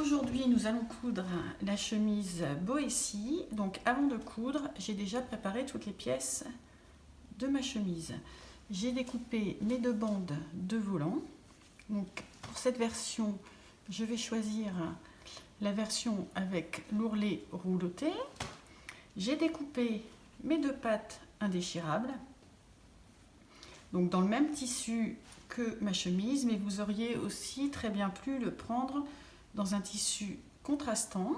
Aujourd'hui, nous allons coudre la chemise Boétie. Donc avant de coudre, j'ai déjà préparé toutes les pièces de ma chemise. J'ai découpé mes deux bandes de volant. Donc pour cette version, je vais choisir la version avec l'ourlet rouloté. J'ai découpé mes deux pattes indéchirables. Donc dans le même tissu que ma chemise, mais vous auriez aussi très bien pu le prendre dans un tissu contrastant.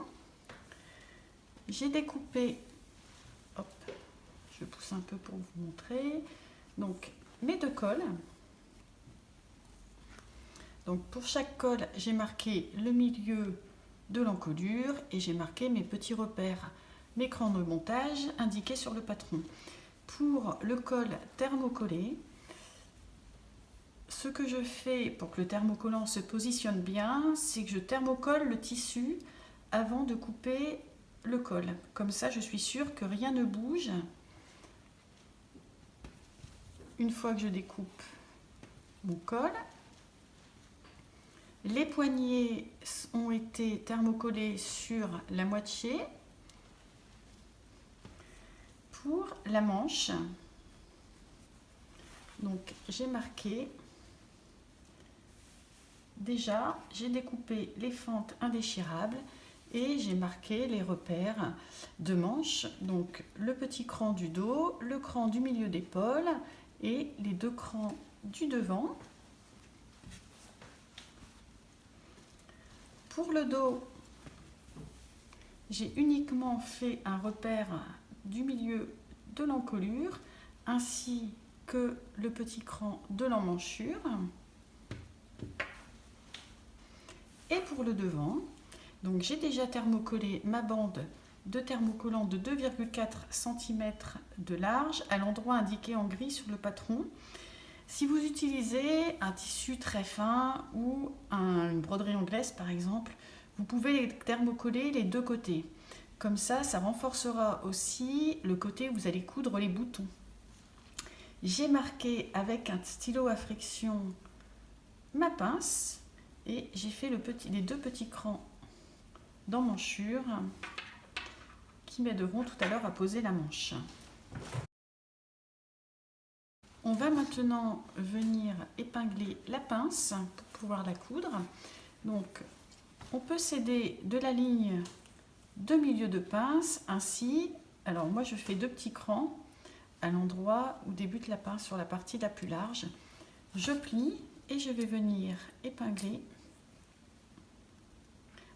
J'ai découpé, hop, je pousse un peu pour vous montrer, donc mes deux cols. Donc pour chaque col, j'ai marqué le milieu de l'encolure et j'ai marqué mes petits repères, mes crans de montage indiqués sur le patron. Pour le col thermocollé, ce que je fais pour que le thermocollant se positionne bien, c'est que je thermocolle le tissu avant de couper le col. Comme ça, je suis sûre que rien ne bouge. Une fois que je découpe mon col, les poignets ont été thermocollés sur la moitié. Pour la manche, donc j'ai marqué. Déjà, j'ai découpé les fentes indéchirables et j'ai marqué les repères de manche, donc le petit cran du dos, le cran du milieu d'épaule et les deux crans du devant. Pour le dos, j'ai uniquement fait un repère du milieu de l'encolure ainsi que le petit cran de l'emmanchure. Et pour le devant, donc j'ai déjà thermocollé ma bande de thermocollant de 2,4 cm de large à l'endroit indiqué en gris sur le patron. Si vous utilisez un tissu très fin ou une broderie anglaise par exemple, vous pouvez thermocoller les deux côtés. Comme ça, ça renforcera aussi le côté où vous allez coudre les boutons. J'ai marqué avec un stylo à friction ma pince. Et j'ai fait les deux petits crans d'emmanchure qui m'aideront tout à l'heure à poser la manche. On va maintenant venir épingler la pince pour pouvoir la coudre. Donc, on peut s'aider de la ligne de milieu de pince ainsi. Alors moi, je fais deux petits crans à l'endroit où débute la pince sur la partie la plus large. Je plie et je vais venir épingler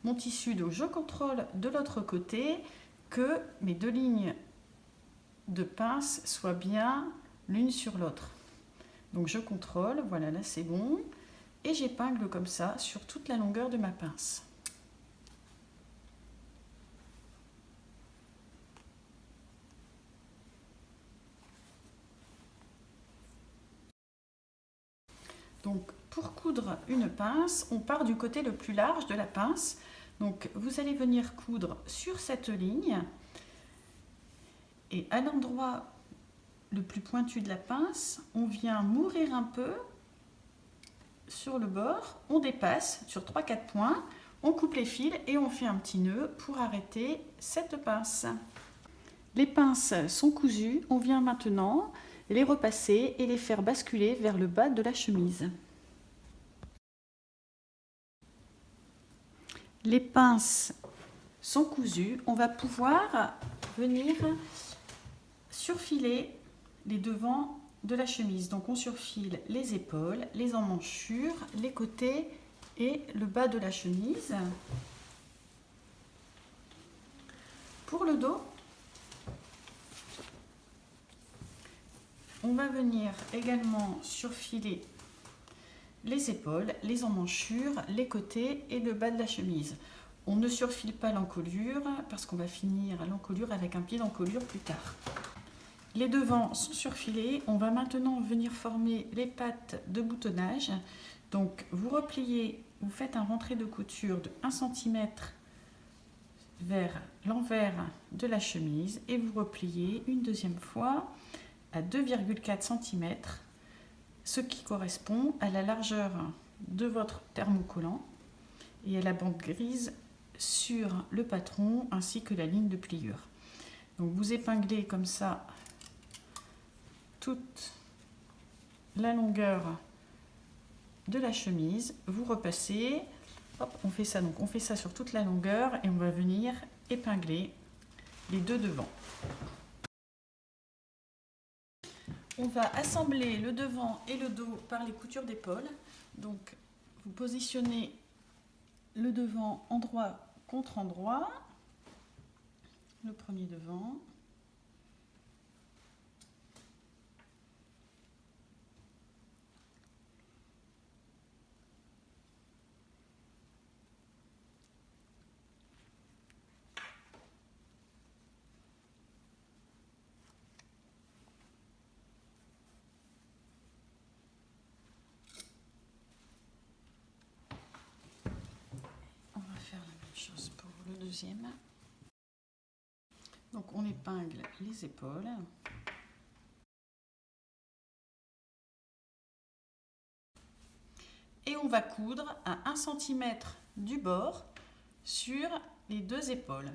mon tissu. Donc je contrôle de l'autre côté que mes deux lignes de pince soient bien l'une sur l'autre. Donc je contrôle, voilà, là c'est bon, et j'épingle comme ça sur toute la longueur de ma pince. Donc pour coudre une pince, on part du côté le plus large de la pince. Donc vous allez venir coudre sur cette ligne et à l'endroit le plus pointu de la pince, on vient mourir un peu sur le bord, on dépasse sur 3-4 points, on coupe les fils et on fait un petit nœud pour arrêter cette pince. Les pinces sont cousues, on vient maintenant les repasser et les faire basculer vers le bas de la chemise. Les pinces sont cousues, on va pouvoir venir surfiler les devants de la chemise. Donc on surfile les épaules, les emmanchures, les côtés et le bas de la chemise. Pour le dos, on va venir également surfiler les épaules, les emmanchures, les côtés et le bas de la chemise. On ne surfile pas l'encolure parce qu'on va finir l'encolure avec un pied d'encolure plus tard. Les devants sont surfilés. On va maintenant venir former les pattes de boutonnage. Donc vous repliez, vous faites un rentré de couture de 1 cm vers l'envers de la chemise et vous repliez une deuxième fois à 2,4 cm, ce qui correspond à la largeur de votre thermocollant. et à la bande grise sur le patron ainsi que la ligne de pliure. Donc vous épinglez comme ça toute la longueur de la chemise, vous repassez, hop, on fait ça, donc on fait ça sur toute la longueur et on va venir épingler les deux devants. On va assembler le devant et le dos par les coutures d'épaule. Donc vous positionnez le devant endroit contre endroit, le premier devant. On va faire la même chose pour le deuxième. Donc on épingle les épaules. Et on va coudre à 1 cm du bord sur les deux épaules.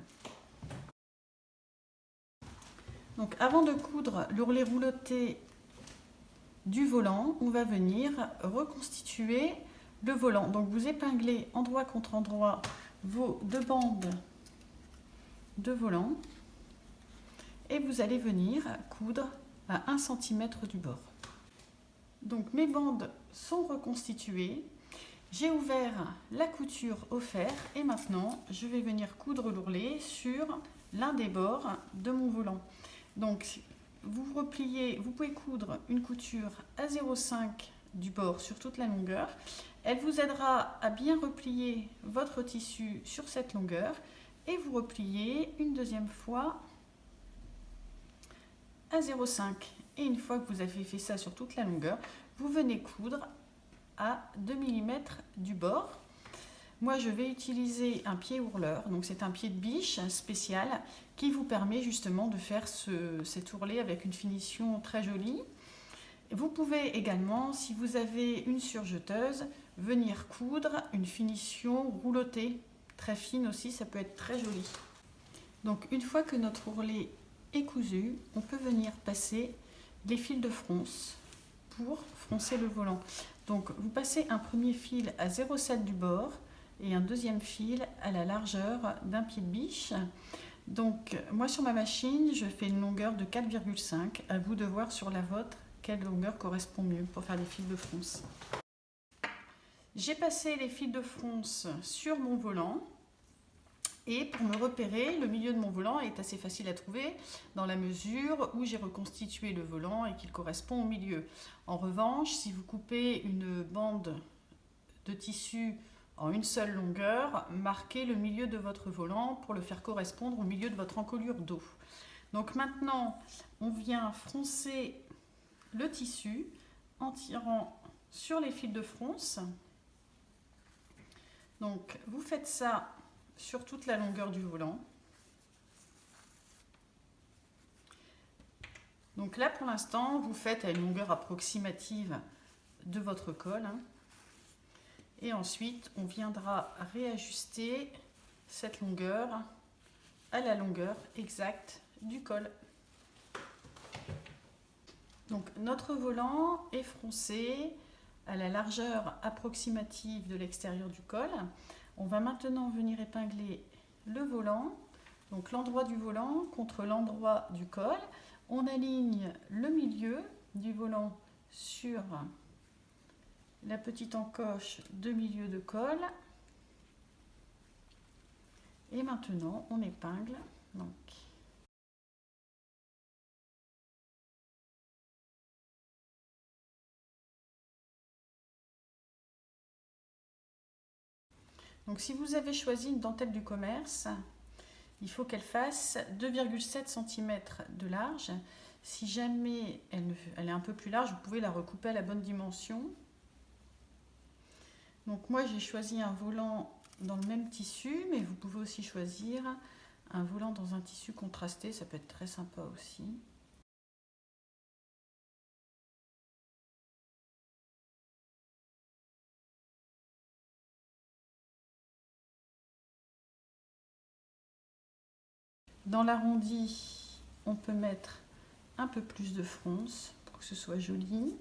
Donc avant de coudre l'ourlet rouloté du volant, on va venir reconstituer le volant. Donc vous épinglez endroit contre endroit vos deux bandes de volant et vous allez venir coudre à 1 cm du bord. Donc mes bandes sont reconstituées, j'ai ouvert la couture au fer et maintenant je vais venir coudre l'ourlet sur l'un des bords de mon volant. Donc vous repliez, vous pouvez coudre une couture à 0,5 du bord sur toute la longueur. Elle vous aidera à bien replier votre tissu sur cette longueur et vous repliez une deuxième fois à 0,5. Et une fois que vous avez fait ça sur toute la longueur, vous venez coudre à 2 mm du bord. Moi, je vais utiliser un pied ourleur, donc c'est un pied de biche spécial qui vous permet justement de faire cet ourlet avec une finition très jolie. Vous pouvez également, si vous avez une surjeteuse, venir coudre une finition roulottée, très fine aussi, ça peut être très joli. Donc une fois que notre ourlet est cousu, on peut venir passer les fils de fronce pour froncer le volant. Donc vous passez un premier fil à 0,7 du bord et un deuxième fil à la largeur d'un pied de biche. Donc moi sur ma machine, je fais une longueur de 4,5. À vous de voir sur la vôtre quelle longueur correspond mieux pour faire les fils de fronce. J'ai passé les fils de fronce sur mon volant. Et pour me repérer, le milieu de mon volant est assez facile à trouver dans la mesure où j'ai reconstitué le volant et qu'il correspond au milieu. En revanche, si vous coupez une bande de tissu en une seule longueur, marquez le milieu de votre volant pour le faire correspondre au milieu de votre encolure dos. Donc maintenant, on vient froncer le tissu en tirant sur les fils de fronce. Donc vous faites ça sur toute la longueur du volant. Donc là pour l'instant vous faites à une longueur approximative de votre col, et ensuite on viendra réajuster cette longueur à la longueur exacte du col. Donc notre volant est froncé à la largeur approximative de l'extérieur du col. On va maintenant venir épingler le volant, donc l'endroit du volant contre l'endroit du col. On aligne le milieu du volant sur la petite encoche de milieu de col. Et maintenant, on épingle. Donc si vous avez choisi une dentelle du commerce, il faut qu'elle fasse 2,7 cm de large. Si jamais elle est un peu plus large, vous pouvez la recouper à la bonne dimension. Donc moi j'ai choisi un volant dans le même tissu, mais vous pouvez aussi choisir un volant dans un tissu contrasté, ça peut être très sympa aussi. Dans l'arrondi, on peut mettre un peu plus de fronce pour que ce soit joli.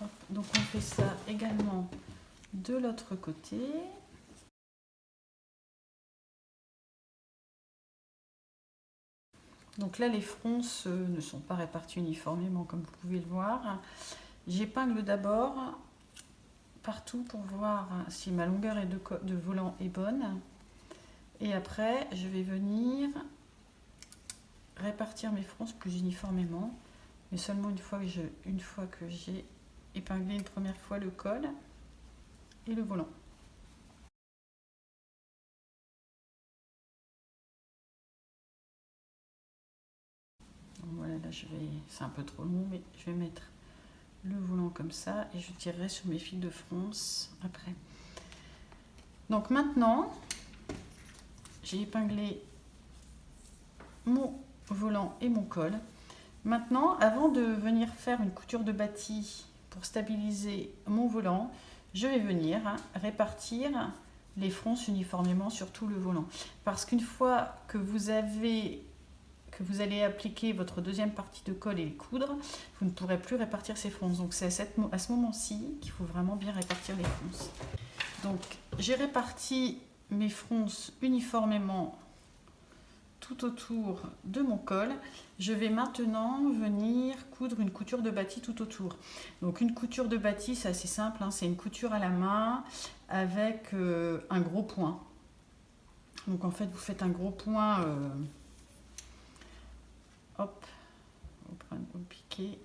Hop, donc on fait ça également de l'autre côté. Donc là, les fronces ne sont pas réparties uniformément, comme vous pouvez le voir. J'épingle d'abord partout pour voir si ma longueur de volant est bonne. Et après, je vais venir répartir mes fronces plus uniformément, mais seulement une fois que j'ai épinglé une première fois le col et le volant. Voilà, là c'est un peu trop long, mais je vais mettre le volant comme ça et je tirerai sur mes fils de fronce après. Donc maintenant, j'ai épinglé mon volant et mon col. Maintenant, avant de venir faire une couture de bâti pour stabiliser mon volant, je vais venir répartir les fronces uniformément sur tout le volant. Parce qu'une fois que vous allez appliquer votre deuxième partie de col et les coudre, vous ne pourrez plus répartir ces fronces. Donc c'est à ce moment-ci qu'il faut vraiment bien répartir les fronces. Donc j'ai réparti mes fronces uniformément tout autour de mon col. Je vais maintenant venir coudre une couture de bâti tout autour. Donc une couture de bâti, c'est assez simple, hein, c'est une couture à la main avec un gros point. Donc en fait vous faites un gros point, hop, au piqué.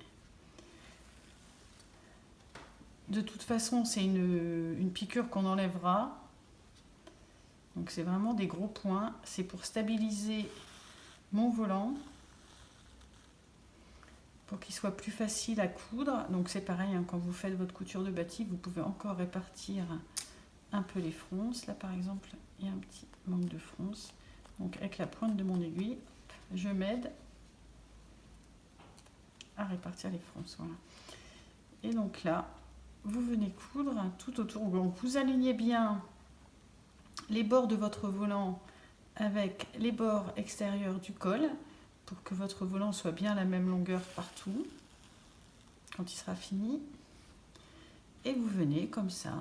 De toute façon c'est une piqûre qu'on enlèvera. Donc c'est vraiment des gros points, c'est pour stabiliser mon volant, pour qu'il soit plus facile à coudre. Donc c'est pareil, hein, quand vous faites votre couture de bâti, vous pouvez encore répartir un peu les fronces. Là par exemple, il y a un petit manque de fronce. Donc avec la pointe de mon aiguille, je m'aide à répartir les fronces. Voilà. Et donc là, vous venez coudre tout autour. Donc vous alignez bien les bords de votre volant avec les bords extérieurs du col pour que votre volant soit bien la même longueur partout quand il sera fini. Et vous venez comme ça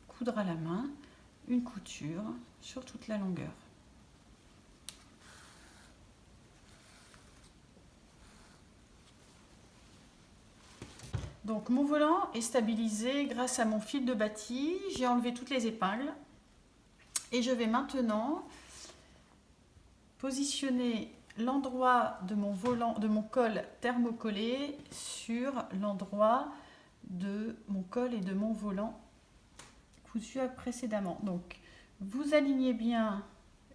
coudre à la main une couture sur toute la longueur. Donc mon volant est stabilisé grâce à mon fil de bâti. J'ai enlevé toutes les épingles. Et je vais maintenant positionner l'endroit de mon volant, de mon col thermocollé sur l'endroit de mon col et de mon volant cousu précédemment. Donc vous alignez bien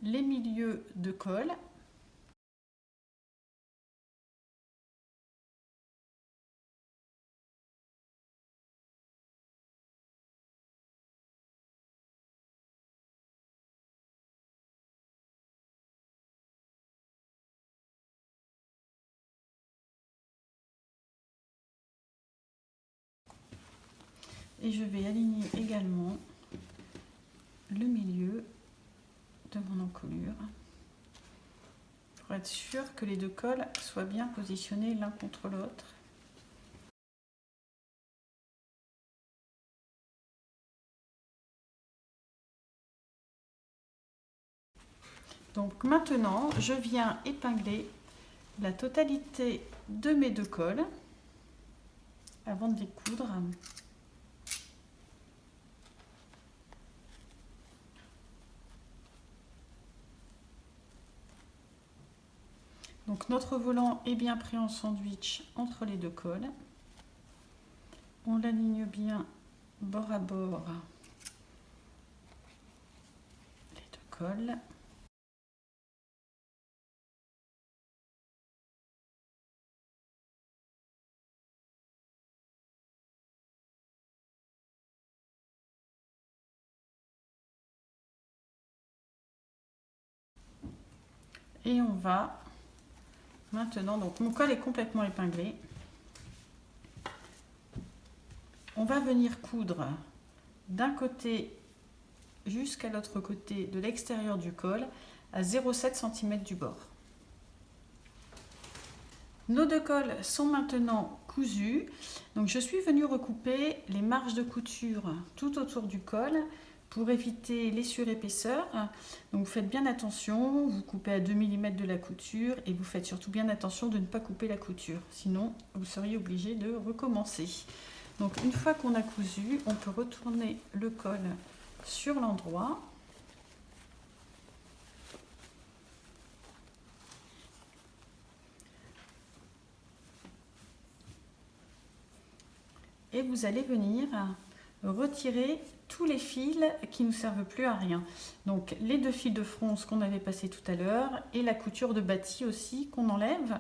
les milieux de col. Et je vais aligner également le milieu de mon encolure pour être sûr que les deux cols soient bien positionnés l'un contre l'autre. Donc maintenant, je viens épingler la totalité de mes deux cols avant de les coudre. Donc notre volant est bien pris en sandwich entre les deux cols. On l'aligne bien bord à bord les deux cols. Et on va maintenant, donc mon col est complètement épinglé. On va venir coudre d'un côté jusqu'à l'autre côté de l'extérieur du col à 0,7 cm du bord. Nos deux cols sont maintenant cousus. Donc je suis venue recouper les marges de couture tout autour du col pour éviter les surépaisseurs. Donc vous faites bien attention, vous coupez à 2 mm de la couture et vous faites surtout bien attention de ne pas couper la couture. Sinon vous seriez obligé de recommencer. Donc une fois qu'on a cousu, on peut retourner le col sur l'endroit. Et vous allez venir retirer tous les fils qui ne servent plus à rien. Donc les 2 fils de fronce qu'on avait passés tout à l'heure et la couture de bâti aussi qu'on enlève.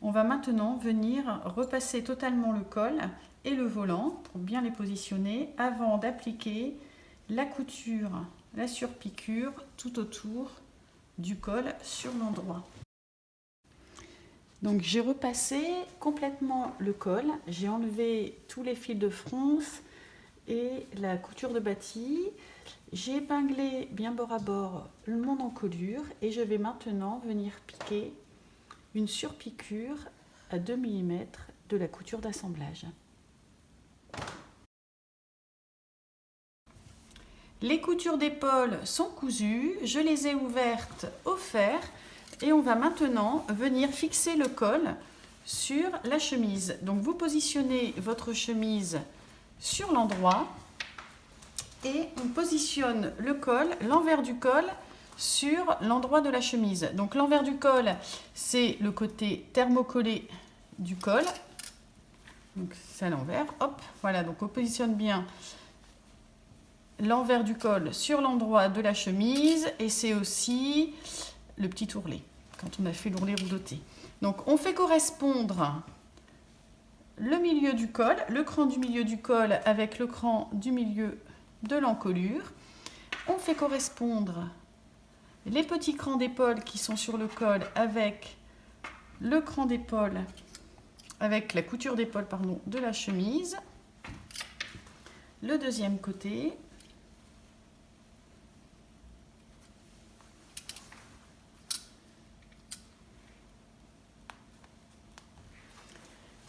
On va maintenant venir repasser totalement le col et le volant pour bien les positionner avant d'appliquer la couture, la surpiqûre tout autour du col sur l'endroit. Donc j'ai repassé complètement le col, j'ai enlevé tous les fils de fronce et la couture de bâti. J'ai épinglé bien bord à bord mon encolure et je vais maintenant venir piquer une surpiqûre à 2 mm de la couture d'assemblage. Les coutures d'épaule sont cousues, je les ai ouvertes au fer. Et on va maintenant venir fixer le col sur la chemise. Donc vous positionnez votre chemise sur l'endroit et on positionne le col, l'envers du col sur l'endroit de la chemise. Donc l'envers du col, c'est le côté thermocollé du col. Donc c'est à l'envers. Hop, voilà, donc on positionne bien l'envers du col sur l'endroit de la chemise et c'est aussi le petit ourlet, quand on a fait l'ourlet rouloté. Donc on fait correspondre le milieu du col, le cran du milieu du col avec le cran du milieu de l'encolure. On fait correspondre les petits crans d'épaule qui sont sur le col avec le cran d'épaule, avec la couture d'épaule pardon, de la chemise. Le deuxième côté.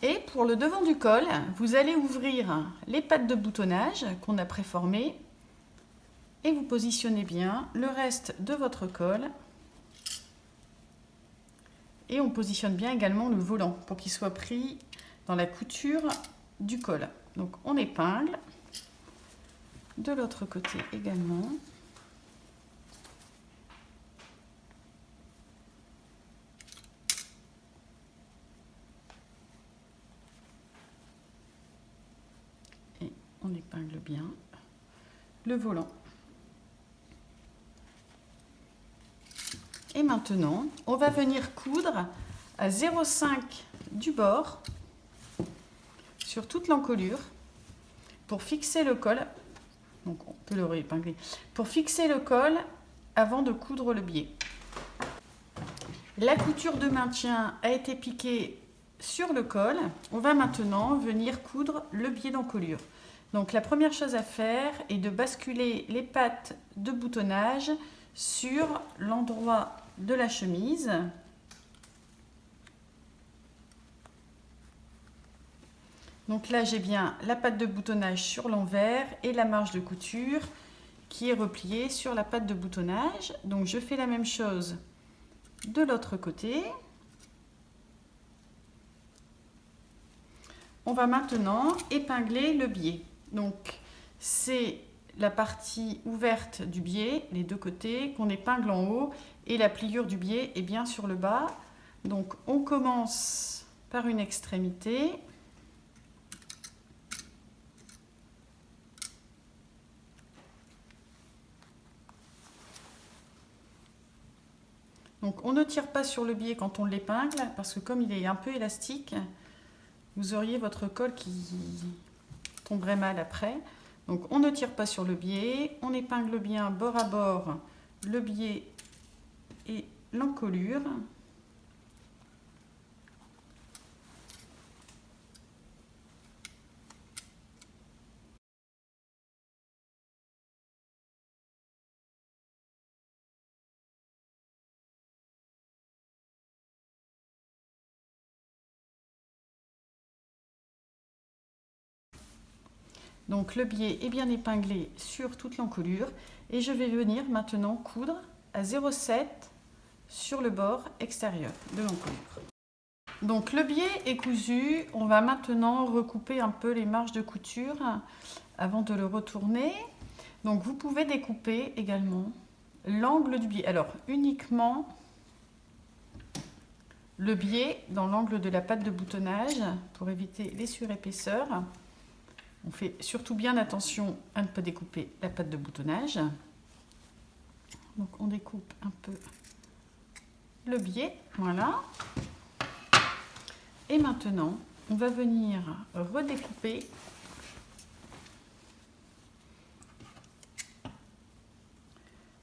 Et pour le devant du col, vous allez ouvrir les pattes de boutonnage qu'on a préformées et vous positionnez bien le reste de votre col. Et on positionne bien également le volant pour qu'il soit pris dans la couture du col. Donc on épingle de l'autre côté également. On épingle bien le volant. Et maintenant, on va venir coudre à 0,5 du bord sur toute l'encolure pour fixer le col. Donc on peut le réépingler. Pour fixer le col avant de coudre le biais. La couture de maintien a été piquée sur le col. On va maintenant venir coudre le biais d'encolure. Donc la première chose à faire est de basculer les pattes de boutonnage sur l'endroit de la chemise. Donc là j'ai bien la patte de boutonnage sur l'envers et la marge de couture qui est repliée sur la patte de boutonnage. Donc je fais la même chose de l'autre côté. On va maintenant épingler le biais. Donc c'est la partie ouverte du biais, les deux côtés, qu'on épingle en haut et la pliure du biais est bien sur le bas. Donc on commence par une extrémité. Donc on ne tire pas sur le biais quand on l'épingle parce que comme il est un peu élastique, vous auriez votre col qui tomberait mal après. Donc on ne tire pas sur le biais, on épingle bien bord à bord le biais et l'encolure. Donc le biais est bien épinglé sur toute l'encolure et je vais venir maintenant coudre à 0,7 sur le bord extérieur de l'encolure. Donc le biais est cousu, on va maintenant recouper un peu les marges de couture avant de le retourner. Donc vous pouvez découper également l'angle du biais. Alors uniquement le biais dans l'angle de la patte de boutonnage pour éviter les surépaisseurs. On fait surtout bien attention à ne pas découper la patte de boutonnage. Donc on découpe un peu le biais, voilà. Et maintenant, on va venir redécouper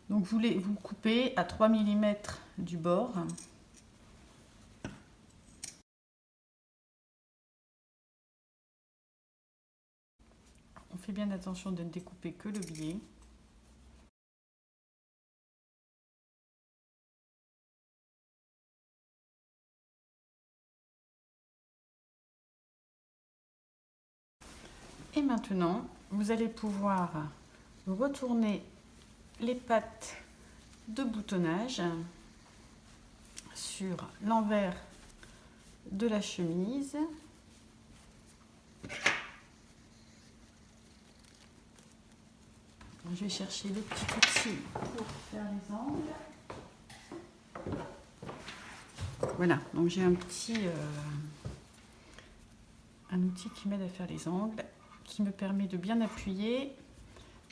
donc vous coupez à 3 mm du bord. On fait bien attention de ne découper que le biais. Et maintenant, vous allez pouvoir retourner les pattes de boutonnage sur l'envers de la chemise. Je vais chercher le petit outil pour faire les angles. Voilà, donc j'ai un outil qui m'aide à faire les angles, qui me permet de bien appuyer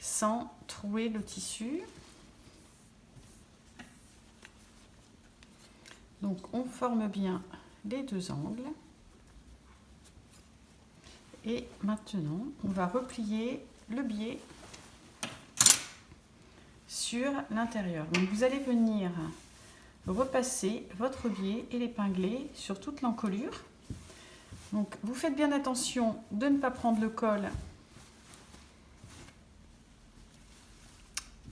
sans trouer le tissu. Donc on forme bien les deux angles. Et maintenant, on va replier le biais sur l'intérieur. Donc vous allez venir repasser votre biais et l'épingler sur toute l'encolure. Donc vous faites bien attention de ne pas prendre le col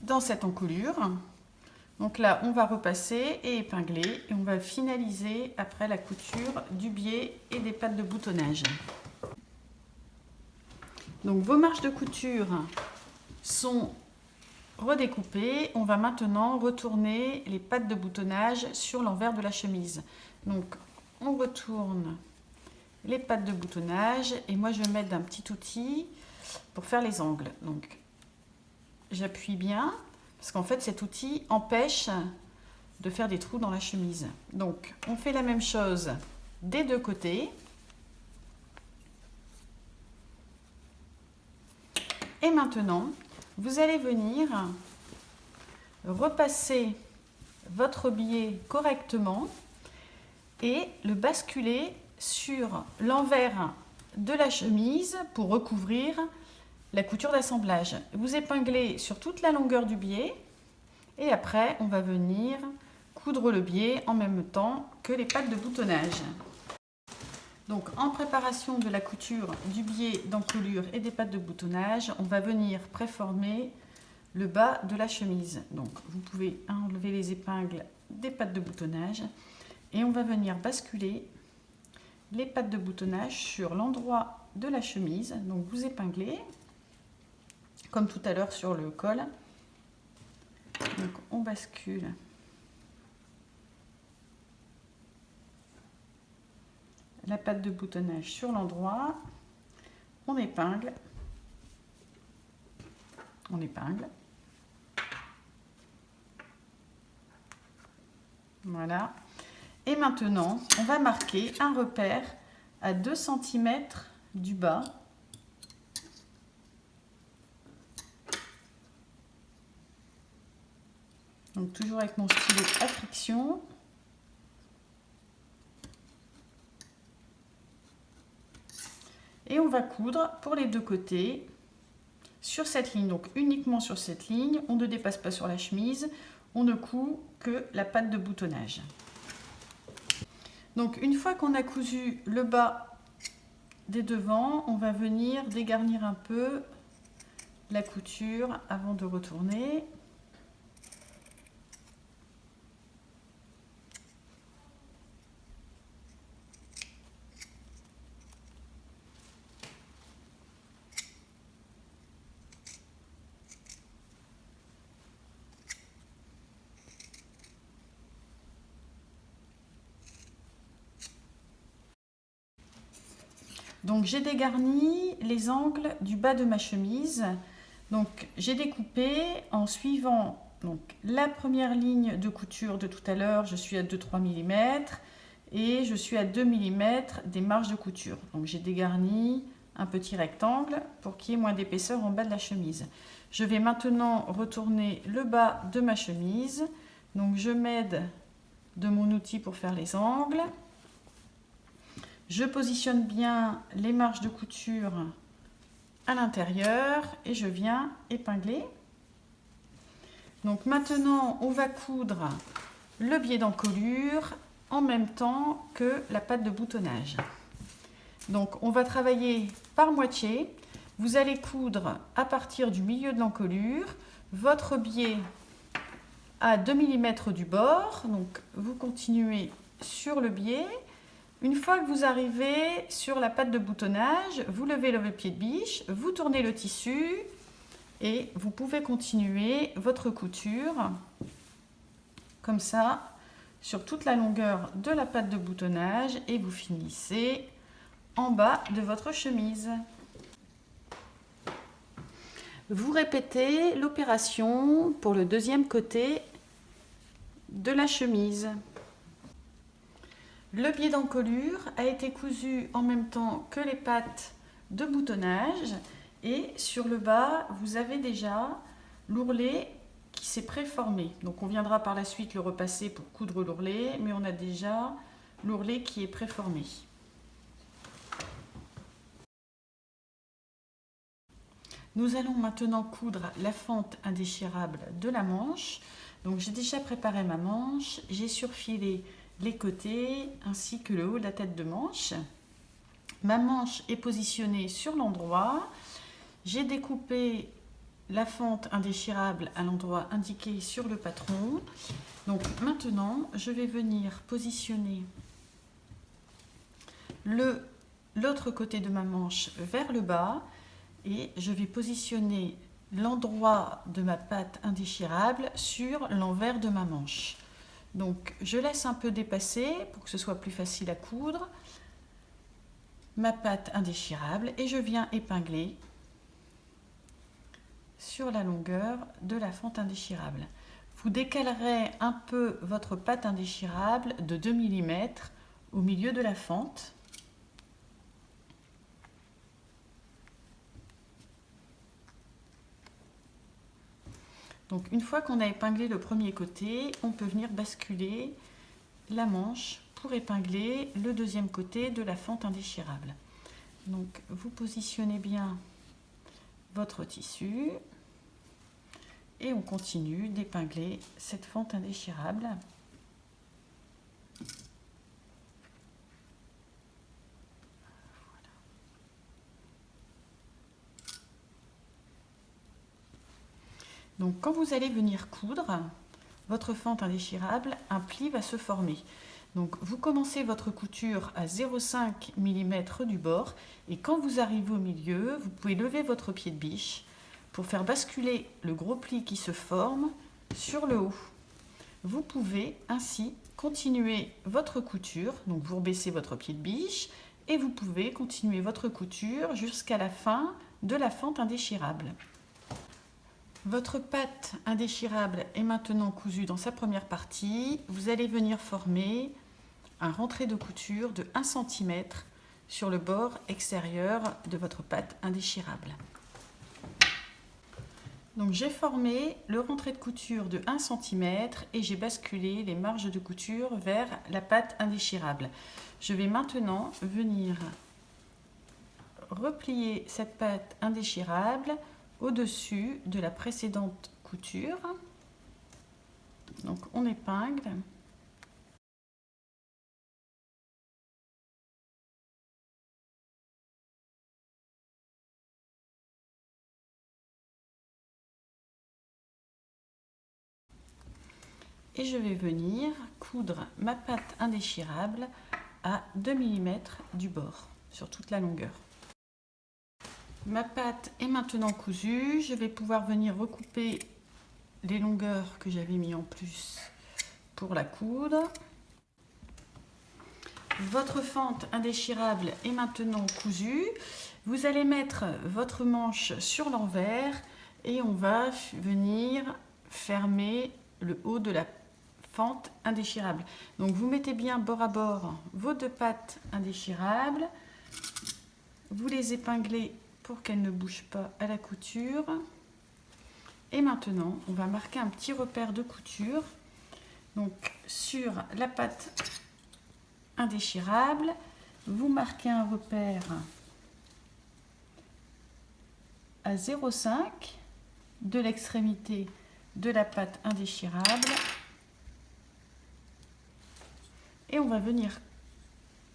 dans cette encolure. Donc là, on va repasser et épingler et on va finaliser après la couture du biais et des pattes de boutonnage. Donc vos marges de couture sont redécoupées. On va maintenant retourner les pattes de boutonnage sur l'envers de la chemise. Donc on retourne les pattes de boutonnage et moi je vais mettre un petit outil pour faire les angles. Donc j'appuie bien parce qu'en fait cet outil empêche de faire des trous dans la chemise. Donc on fait la même chose des deux côtés. Et maintenant, vous allez venir repasser votre biais correctement et le basculer sur l'envers de la chemise pour recouvrir la couture d'assemblage. Vous épinglez sur toute la longueur du biais et après, on va venir coudre le biais en même temps que les pattes de boutonnage. Donc en préparation de la couture du biais d'encolure et des pattes de boutonnage, on va venir préformer le bas de la chemise. Donc vous pouvez enlever les épingles des pattes de boutonnage et on va venir basculer les pattes de boutonnage sur l'endroit de la chemise. Donc vous épinglez comme tout à l'heure sur le col. Donc on bascule la patte de boutonnage sur l'endroit, on épingle, voilà. Et maintenant, on va marquer un repère à 2 cm du bas. Donc toujours avec mon stylet à friction. Et on va coudre pour les deux côtés sur cette ligne. Donc uniquement sur cette ligne, on ne dépasse pas sur la chemise, on ne coud que la patte de boutonnage. Donc une fois qu'on a cousu le bas des devants, on va venir dégarnir un peu la couture avant de retourner. Donc j'ai dégarni les angles du bas de ma chemise. Donc j'ai découpé en suivant donc, la première ligne de couture de tout à l'heure, je suis à 2-3 mm et je suis à 2 mm des marges de couture. Donc j'ai dégarni un petit rectangle pour qu'il y ait moins d'épaisseur en bas de la chemise. Je vais maintenant retourner le bas de ma chemise. Donc je m'aide de mon outil pour faire les angles. Je positionne bien les marges de couture à l'intérieur et je viens épingler. Donc maintenant, on va coudre le biais d'encolure en même temps que la patte de boutonnage. Donc on va travailler par moitié. Vous allez coudre à partir du milieu de l'encolure votre biais à 2 mm du bord. Donc vous continuez sur le biais. Une fois que vous arrivez sur la patte de boutonnage, vous levez le pied de biche, vous tournez le tissu et vous pouvez continuer votre couture comme ça sur toute la longueur de la patte de boutonnage et vous finissez en bas de votre chemise. Vous répétez l'opération pour le deuxième côté de la chemise. Le biais d'encolure a été cousu en même temps que les pattes de boutonnage et sur le bas, vous avez déjà l'ourlet qui s'est préformé. Donc on viendra par la suite le repasser pour coudre l'ourlet, mais on a déjà l'ourlet qui est préformé. Nous allons maintenant coudre la fente indéchirable de la manche. Donc j'ai déjà préparé ma manche, j'ai surfilé les côtés ainsi que le haut de la tête de manche. Ma manche est positionnée sur l'endroit. J'ai découpé la fente indéchirable à l'endroit indiqué sur le patron. Donc maintenant, je vais venir positionner l'autre côté de ma manche vers le bas et je vais positionner l'endroit de ma patte indéchirable sur l'envers de ma manche. Donc je laisse un peu dépasser pour que ce soit plus facile à coudre ma patte indéchirable et je viens épingler sur la longueur de la fente indéchirable. Vous décalerez un peu votre patte indéchirable de 2 mm au milieu de la fente. Donc une fois qu'on a épinglé le premier côté, on peut venir basculer la manche pour épingler le deuxième côté de la fente indéchirable. Donc vous positionnez bien votre tissu et on continue d'épingler cette fente indéchirable. Donc quand vous allez venir coudre votre fente indéchirable, un pli va se former. Donc vous commencez votre couture à 0,5 mm du bord et quand vous arrivez au milieu, vous pouvez lever votre pied de biche pour faire basculer le gros pli qui se forme sur le haut. Vous pouvez ainsi continuer votre couture, donc vous rebaissez votre pied de biche et vous pouvez continuer votre couture jusqu'à la fin de la fente indéchirable. Votre patte indéchirable est maintenant cousue dans sa première partie. Vous allez venir former un rentré de couture de 1 cm sur le bord extérieur de votre patte indéchirable. Donc j'ai formé le rentré de couture de 1 cm et j'ai basculé les marges de couture vers la patte indéchirable. Je vais maintenant venir replier cette patte indéchirable au-dessus de la précédente couture. Donc on épingle. Et je vais venir coudre ma patte indéchirable à 2 mm du bord sur toute la longueur. Ma patte est maintenant cousue, je vais pouvoir venir recouper les longueurs que j'avais mis en plus pour la coudre. votre fente indéchirable est maintenant cousue. Vous allez mettre votre manche sur l'envers et on va venir fermer le haut de la fente indéchirable. Donc vous mettez bien bord à bord vos deux pattes indéchirables, vous les épinglez pour qu'elles ne bougent pas à la couture. Et maintenant, on va marquer un petit repère de couture. Donc sur la patte indéchirable, vous marquez un repère à 0,5 de l'extrémité de la patte indéchirable. Et on va venir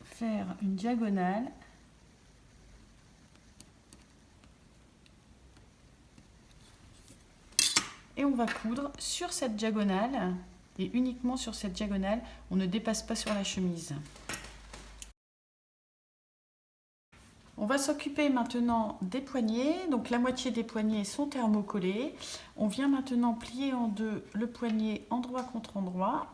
faire une diagonale et on va coudre sur cette diagonale et uniquement sur cette diagonale, on ne dépasse pas sur la chemise. On va s'occuper maintenant des poignets. Donc la moitié des poignets sont thermocollés. On vient maintenant plier en deux le poignet endroit contre endroit.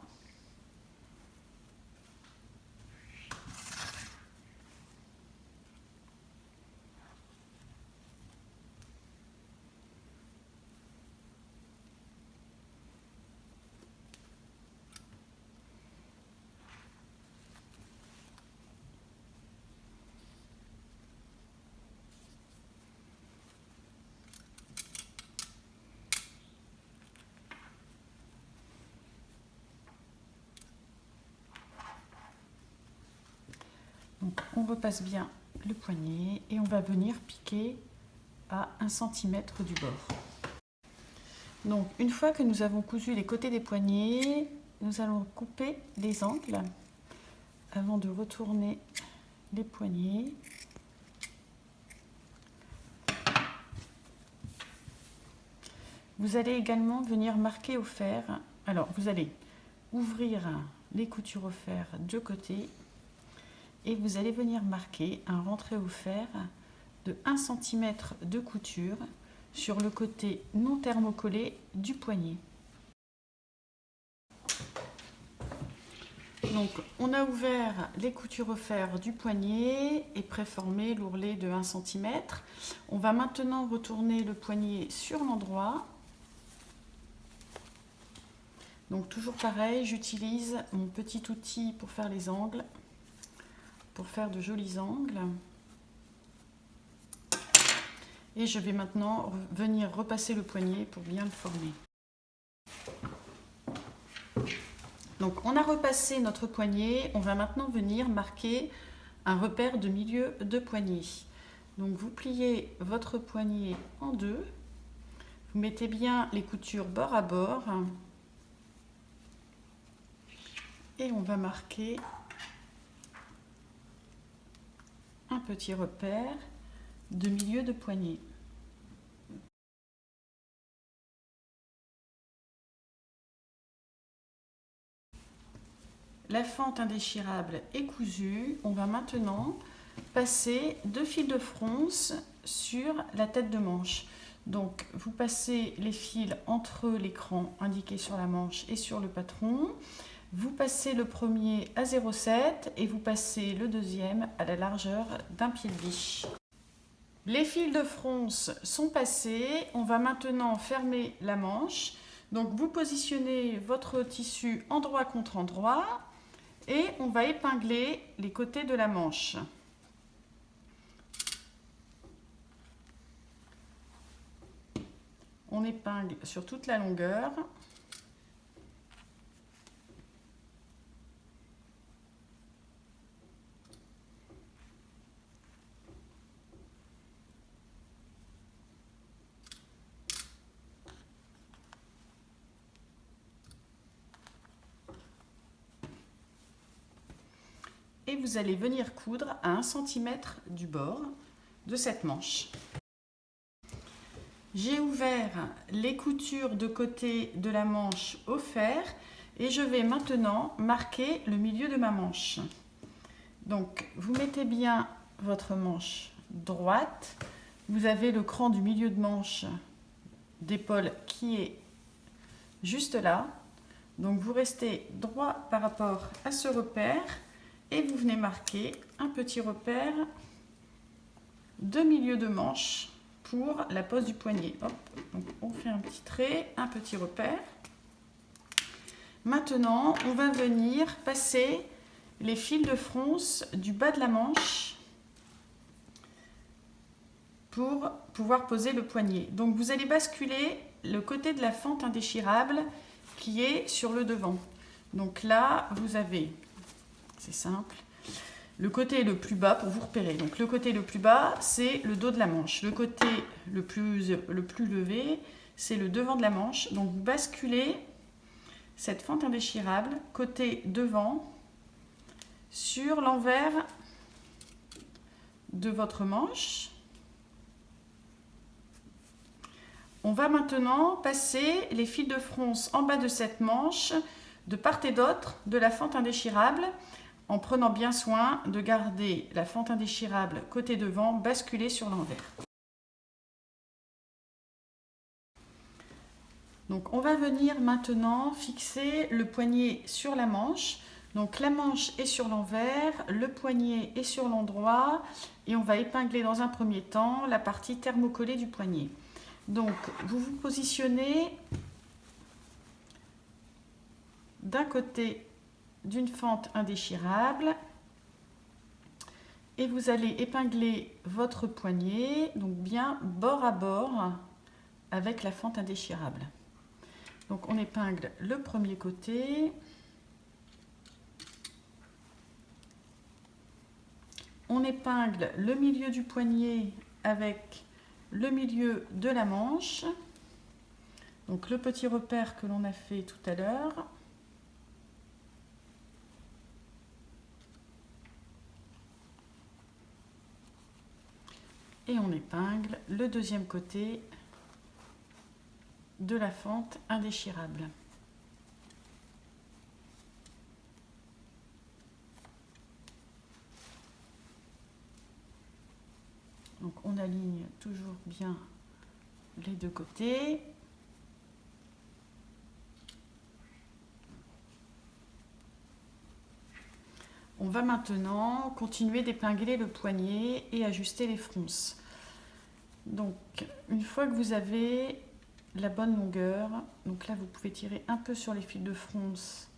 Donc, on repasse bien le poignet et on va venir piquer à 1 cm du bord. Donc une fois que nous avons cousu les côtés des poignets, nous allons couper les angles avant de retourner les poignets. Vous allez également venir marquer au fer. Alors vous allez ouvrir les coutures au fer de côté et vous allez venir marquer un rentré au fer de 1 cm de couture sur le côté non thermocollé du poignet. Donc on a ouvert les coutures au fer du poignet et préformé l'ourlet de 1 cm. On va maintenant retourner le poignet sur l'endroit. Donc toujours pareil, j'utilise mon petit outil pour faire les angles, pour faire de jolis angles. Et je vais maintenant venir repasser le poignet pour bien le former. Donc on a repassé notre poignet, on va maintenant venir marquer un repère de milieu de poignet. Donc vous pliez votre poignet en deux, vous mettez bien les coutures bord à bord et on va marquer un petit repère de milieu de poignet. La fente indéchirable est cousue. On va maintenant passer 2 fils de fronce sur la tête de manche. Donc vous passez les fils entre l'écran indiqué sur la manche et sur le patron. Vous passez le premier à 0,7 et vous passez le deuxième à la largeur d'un pied de biche. Les fils de fronce sont passés. On va maintenant fermer la manche. Donc vous positionnez votre tissu endroit contre endroit et on va épingler les côtés de la manche. On épingle sur toute la longueur. Et vous allez venir coudre à 1 cm du bord de cette manche. J'ai ouvert les coutures de côté de la manche au fer et je vais maintenant marquer le milieu de ma manche. Donc vous mettez bien votre manche droite, vous avez le cran du milieu de manche d'épaule qui est juste là. Donc vous restez droit par rapport à ce repère et vous venez marquer un petit repère de milieu de manche pour la pose du poignet. Hop, donc on fait un petit trait, un petit repère. Maintenant, on va venir passer les fils de fronce du bas de la manche pour pouvoir poser le poignet. Donc vous allez basculer le côté de la fente indéchirable qui est sur le devant. Donc là, vous avez, c'est simple, le côté le plus bas pour vous repérer. Donc le côté le plus bas, c'est le dos de la manche. Le côté le plus levé, c'est le devant de la manche. Donc vous basculez cette fente indéchirable côté devant sur l'envers de votre manche. On va maintenant passer les fils de fronce en bas de cette manche de part et d'autre de la fente indéchirable en prenant bien soin de garder la fente indéchirable côté devant basculée sur l'envers. Donc on va venir maintenant fixer le poignet sur la manche. Donc la manche est sur l'envers, le poignet est sur l'endroit et on va épingler dans un premier temps la partie thermocollée du poignet. Donc vous vous positionnez d'un côté d'une fente indéchirable et vous allez épingler votre poignet, donc bien bord à bord avec la fente indéchirable. Donc on épingle le premier côté, on épingle le milieu du poignet avec le milieu de la manche, donc le petit repère que l'on a fait tout à l'heure. Et on épingle le deuxième côté de la fente indéchirable. Donc on aligne toujours bien les deux côtés. On va maintenant continuer d'épingler le poignet et ajuster les fronces. Donc une fois que vous avez la bonne longueur, donc là vous pouvez tirer un peu sur les fils de fronce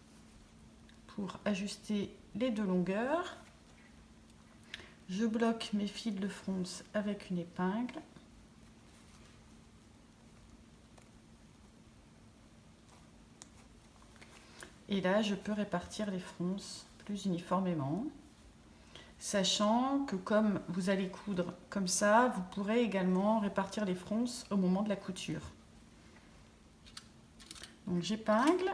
pour ajuster les deux longueurs. Je bloque mes fils de fronce avec une épingle. Et là, je peux répartir les fronces plus uniformément, sachant que comme vous allez coudre comme ça, vous pourrez également répartir les fronces au moment de la couture. Donc j'épingle.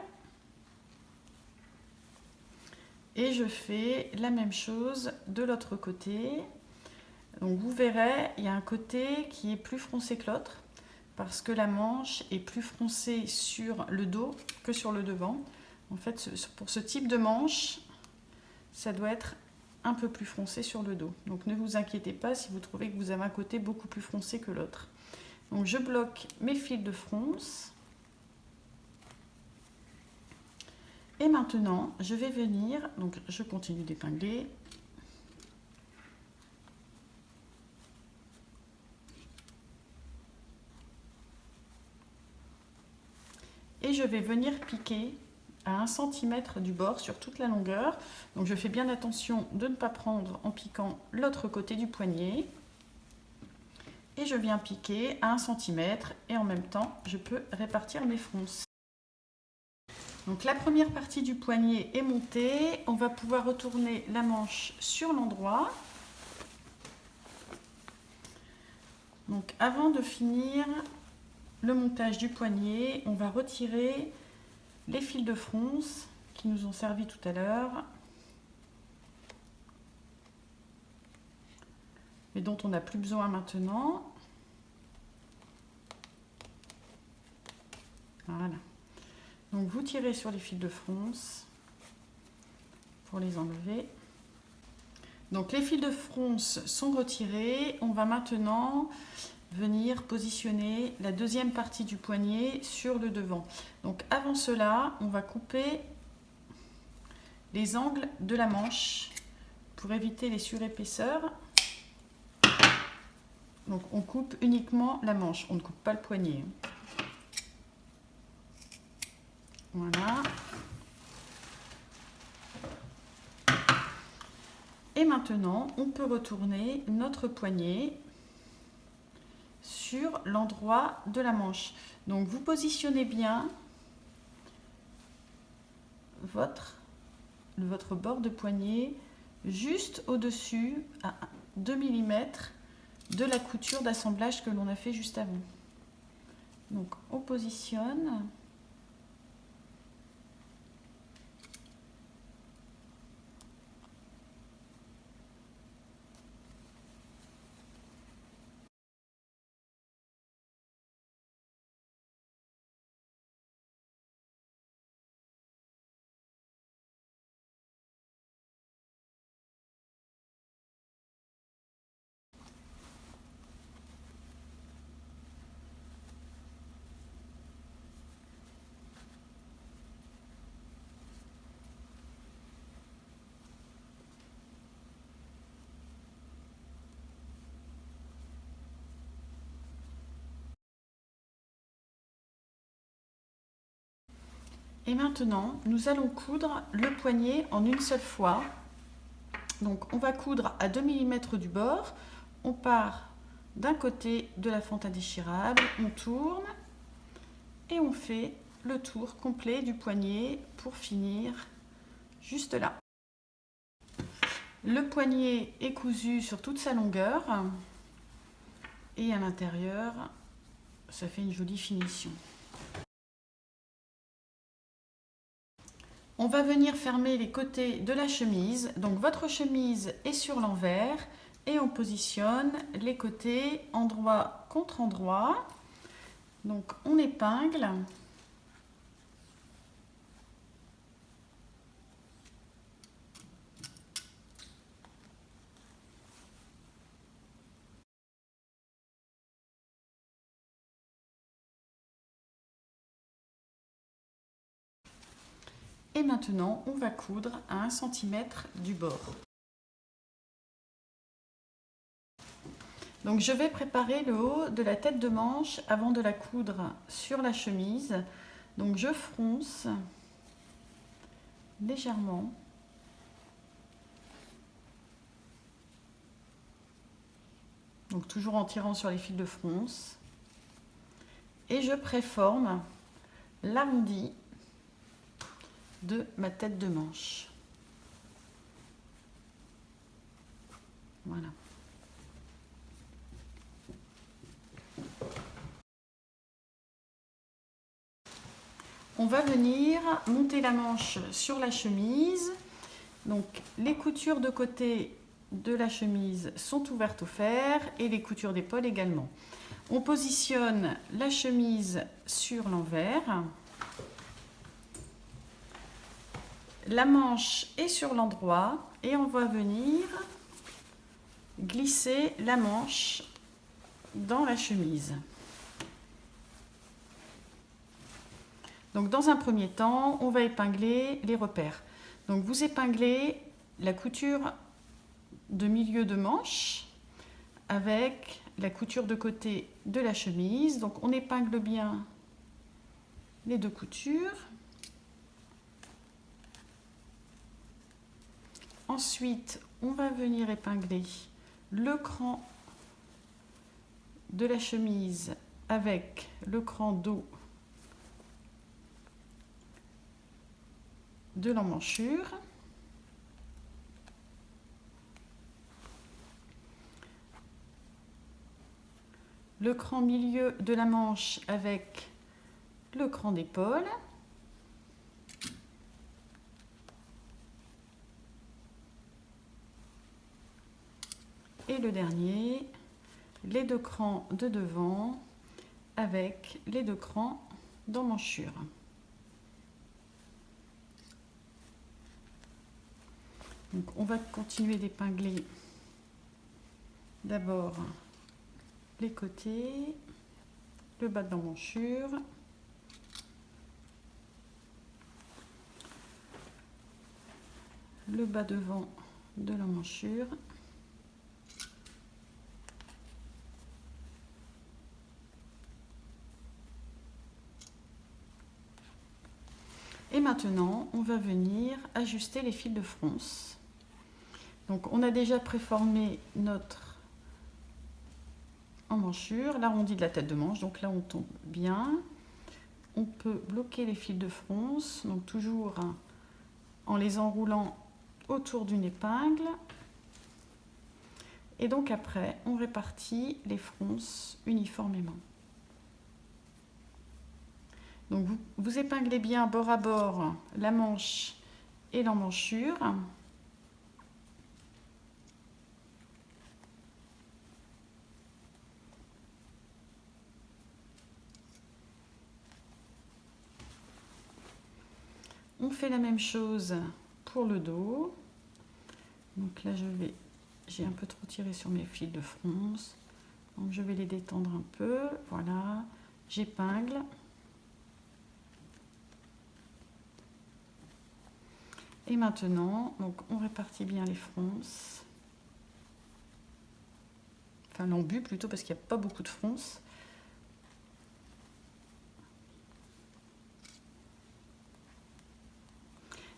Et je fais la même chose de l'autre côté. Donc vous verrez, il y a un côté qui est plus froncé que l'autre parce que la manche est plus froncée sur le dos que sur le devant. En fait, pour ce type de manche, ça doit être un peu plus froncé sur le dos. Donc ne vous inquiétez pas si vous trouvez que vous avez un côté beaucoup plus froncé que l'autre. Donc je bloque mes fils de fronce. Et maintenant, je vais venir, donc je continue d'épingler. Et je vais venir piquer à 1 cm du bord sur toute la longueur. Donc je fais bien attention de ne pas prendre en piquant l'autre côté du poignet. Et je viens piquer à 1 cm et en même temps, je peux répartir mes fronces. Donc la première partie du poignet est montée, on va pouvoir retourner la manche sur l'endroit. Donc avant de finir le montage du poignet, on va retirer les fils de fronce qui nous ont servi tout à l'heure, mais dont on n'a plus besoin maintenant. Voilà. Donc vous tirez sur les fils de fronce pour les enlever. Donc les fils de fronce sont retirés. On va maintenant venir positionner la deuxième partie du poignet sur le devant. Donc avant cela, on va couper les angles de la manche pour éviter les surépaisseurs. Donc on coupe uniquement la manche, on ne coupe pas le poignet. Voilà. Et maintenant, on peut retourner notre poignet sur l'endroit de la manche. Donc vous positionnez bien votre bord de poignet juste au-dessus à 2 mm de la couture d'assemblage que l'on a fait juste avant. Donc on positionne. Et maintenant, nous allons coudre le poignet en une seule fois. Donc on va coudre à 2 mm du bord. On part d'un côté de la fente indéchirable, on tourne et on fait le tour complet du poignet pour finir juste là. Le poignet est cousu sur toute sa longueur et à l'intérieur, ça fait une jolie finition. On va venir fermer les côtés de la chemise. Donc votre chemise est sur l'envers et on positionne les côtés endroit contre endroit. Donc on épingle. Et maintenant, on va coudre à 1 cm du bord. Donc je vais préparer le haut de la tête de manche avant de la coudre sur la chemise. Donc je fronce légèrement. Donc toujours en tirant sur les fils de fronce. Et je préforme l'arrondi de ma tête de manche. Voilà. On va venir monter la manche sur la chemise. Donc les coutures de côté de la chemise sont ouvertes au fer et les coutures d'épaule également. On positionne la chemise sur l'envers. La manche est sur l'endroit et on va venir glisser la manche dans la chemise. Donc dans un premier temps, on va épingler les repères. Donc vous épinglez la couture de milieu de manche avec la couture de côté de la chemise. Donc on épingle bien les deux coutures. Ensuite, on va venir épingler le cran de la chemise avec le cran dos de l'emmanchure. Le cran milieu de la manche avec le cran d'épaule. Et le dernier, les deux crans de devant avec les deux crans d'emmanchure. Donc on va continuer d'épingler d'abord les côtés, le bas de l'emmanchure, le bas devant de l'emmanchure. Et maintenant, on va venir ajuster les fils de fronce. Donc, on a déjà préformé notre emmanchure, l'arrondi de la tête de manche. Donc là, on tombe bien. On peut bloquer les fils de fronce, donc toujours en les enroulant autour d'une épingle. Et donc après, on répartit les fronces uniformément. Donc vous épinglez bien bord à bord la manche et l'emmanchure. On fait la même chose pour le dos. Donc là, j'ai un peu trop tiré sur mes fils de fronce. Donc je vais les détendre un peu. Voilà, j'épingle. Et maintenant, donc on répartit bien les fronces. Enfin, l'embut plutôt, parce qu'il n'y a pas beaucoup de fronces.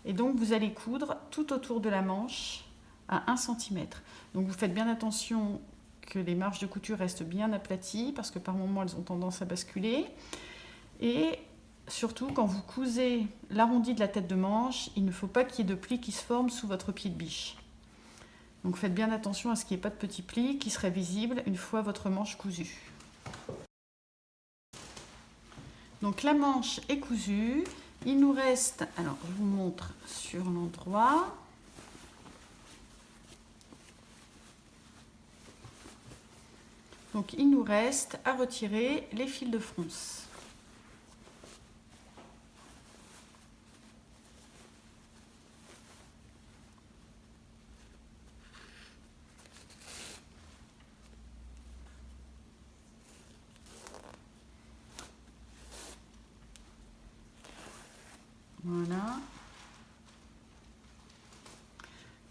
Et donc, vous allez coudre tout autour de la manche à 1 cm. Donc, vous faites bien attention que les marges de couture restent bien aplaties, parce que par moments, elles ont tendance à basculer. Et surtout, quand vous cousez l'arrondi de la tête de manche, il ne faut pas qu'il y ait de plis qui se forment sous votre pied de biche. Donc, faites bien attention à ce qu'il n'y ait pas de petits plis qui seraient visibles une fois votre manche cousue. Donc, la manche est cousue. Il nous reste, alors je vous montre sur l'endroit. Donc il nous reste à retirer les fils de fronce. Voilà.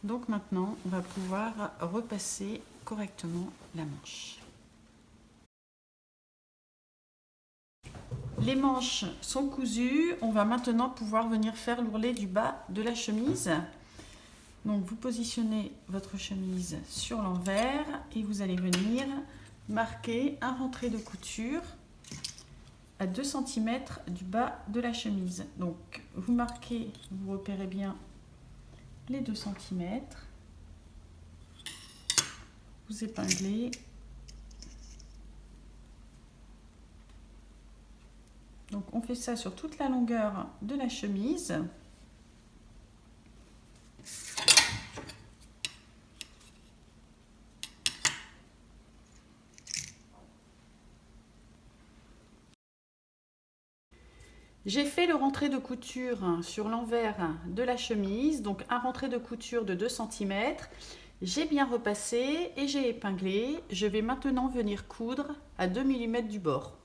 Donc maintenant, on va pouvoir repasser correctement la manche. Les manches sont cousues. On va maintenant pouvoir venir faire l'ourlet du bas de la chemise. Donc vous positionnez votre chemise sur l'envers et vous allez venir marquer un rentré de couture à 2 cm du bas de la chemise. Donc vous marquez, vous repérez bien les 2 cm, vous épinglez, donc on fait ça sur toute la longueur de la chemise. J'ai fait le rentré de couture sur l'envers de la chemise, donc un rentré de couture de 2 cm. J'ai bien repassé et j'ai épinglé. Je vais maintenant venir coudre à 2 mm du bord.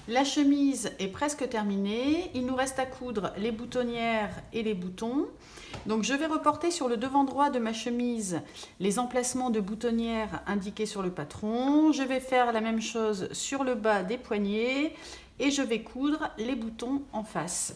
La chemise est presque terminée. Il nous reste à coudre les boutonnières et les boutons. Donc je vais reporter sur le devant droit de ma chemise les emplacements de boutonnières indiqués sur le patron. Je vais faire la même chose sur le bas des poignets. Et je vais coudre les boutons en face.